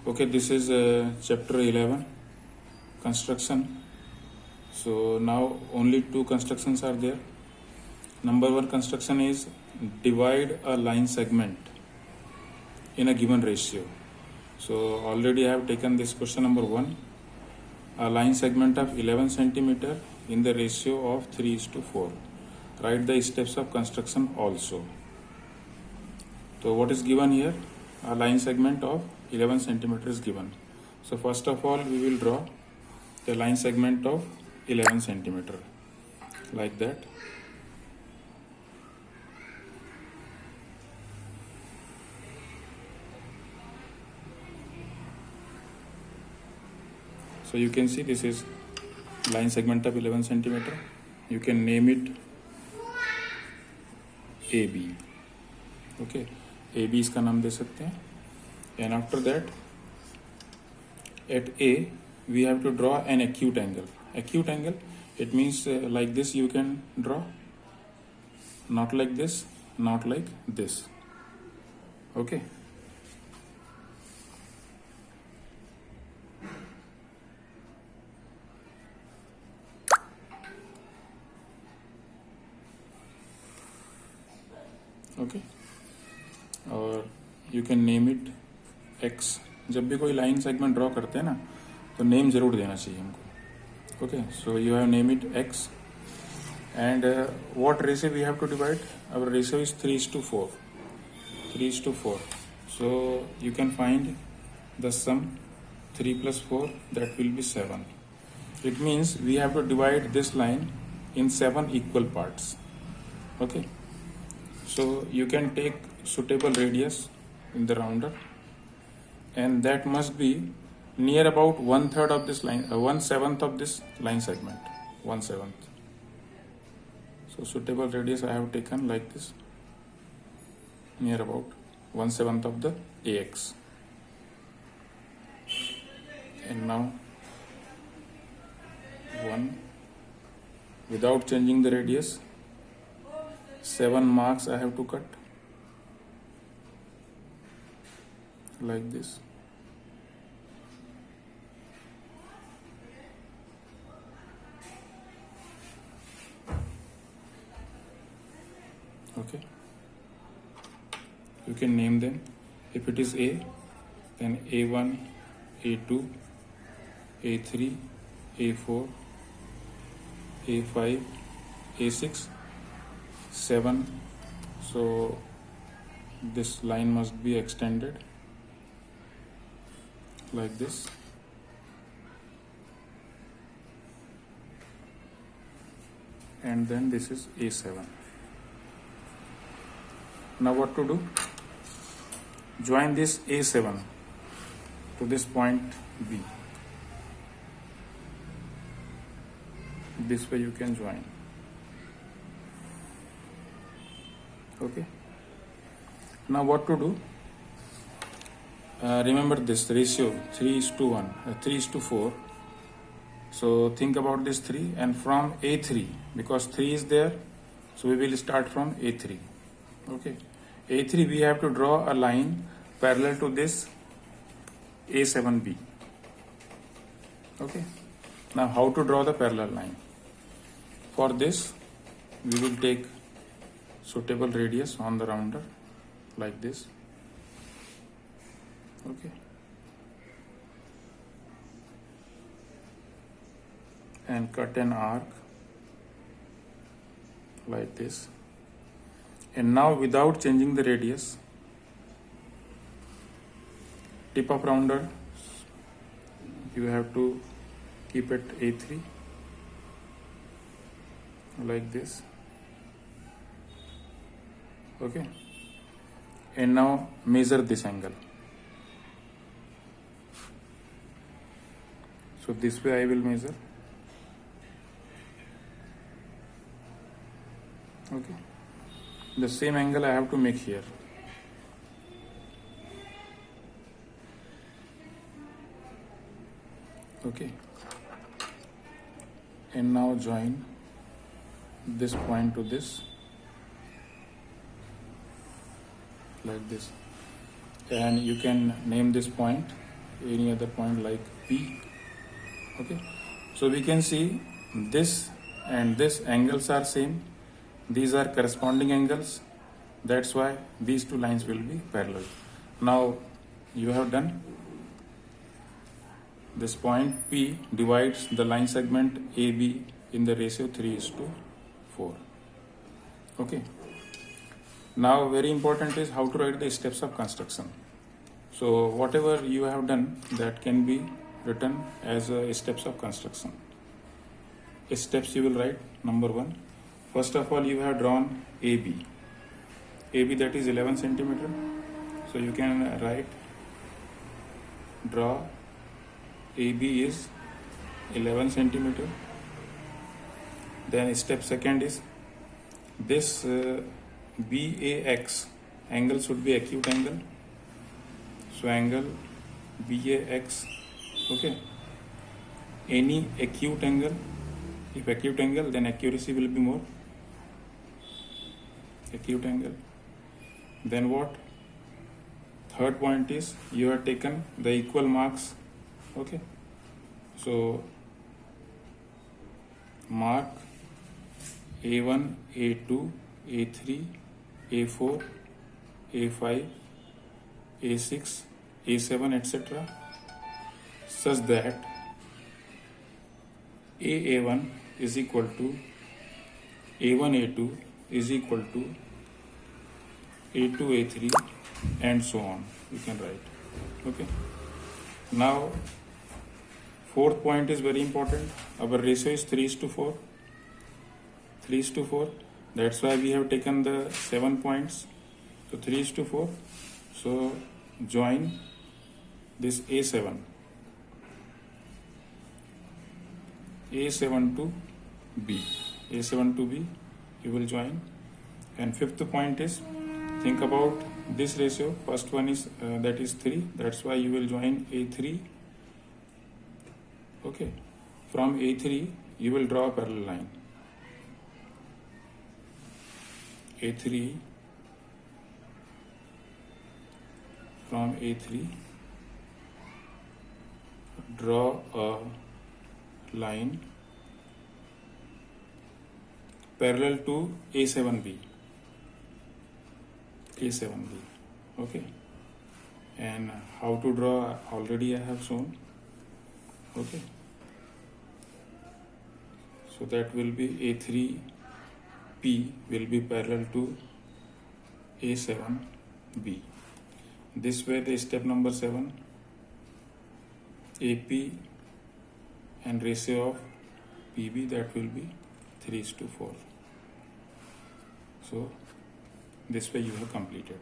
Okay, this is chapter 11, construction. So now only two constructions are there. Number one construction is divide a line segment in a given ratio. So already I have taken this question number 1. A line segment of 11 centimeter in the ratio of 3:4. Write the steps of construction also. So what is given here? A line segment of 11 centimeter is given. So first of all we will draw the line segment of 11 centimeter like that. So you can see this is line segment of 11 centimeter. You can name it AB. Okay, AB इसका नाम दे सकते हैं. And after that, at A we have to draw an acute angle. Acute angle, it means like this you can draw, not like this, not like this. Okay. Okay और you can name it X. जब भी कोई line segment draw करते हैं ना तो name जरूर देना चाहिए हमको. Okay, so you have name it X and what ratio we have to divide. Our ratio is 3:4. 3:4. So you can find the sum 3 + 4, that will be 7. It means we have to divide this line in 7 equal parts. Okay. So you can take suitable radius in the rounder, and that must be near about 1/3 of this line, 1/7 of this line segment, 1/7. So suitable radius I have taken like this, near about 1/7 of the AX. And now 1, without changing the radius, 7 marks I have to cut like this. Okay, you can name them. If it is A, then A1, A2, A3, A4, A5, A6, 7. So this line must be extended like this. And then this is A7. Now what to do? Join this A7 to this point B. This way you can join. Okay, now what to do? Remember this ratio 3:1, 3:4. So think about this 3, and from A3, because 3 is there, so we will start from A3. Okay, A3 we have to draw a line parallel to this A7B. Okay, now how to draw the parallel line? For this we will take suitable radius on the rounder like this. Okay, and cut an arc like this. And now without changing the radius, tip of rounder you have to keep it A3 like this. Okay, and now measure this angle. So this way I will measure. Okay, the same angle I have to make here. Okay, and now join this point to this like this, and you can name this point any other point like P. Okay, so we can see this and this angles are same. These are corresponding angles. That's why these two lines will be parallel. Now you have done. This point P divides the line segment AB in the ratio 3:4. Okay. Now very important is how to write the steps of construction. So whatever you have done, that can be written as steps of construction. Steps you will write. Number 1. First of all, you have drawn AB. AB, that is 11 centimeter. So you can draw AB is 11 centimeter. Then step second is this BAX angle should be acute angle. So angle BAX, okay. Any acute angle, if acute angle, then accuracy will be more. Acute angle. Then what? Third point is you have taken the equal marks, okay. So mark A1, A2, A3, A4, A5, A6, A7, etc. such that AA1 is equal to A1, A2 is equal to A2, A3 and so on. You can write. Okay. Now fourth point is very important. Our ratio is 3:4. 3:4. That's why we have taken the 7 points. So 3:4. So join this A7. A7 to B. A7 to B you will join. And fifth point is, think about this ratio. First one is that is 3. That's why you will join A3. Okay. From A3 you will draw a parallel line. A3, from A3 draw a line parallel to A7B. A7B. Okay. And how to draw already I have shown. Okay. So that will be A3P will be parallel to A7B. This way the step number 7, AP and ratio of PB, that will be 3:4. So this way you have completed.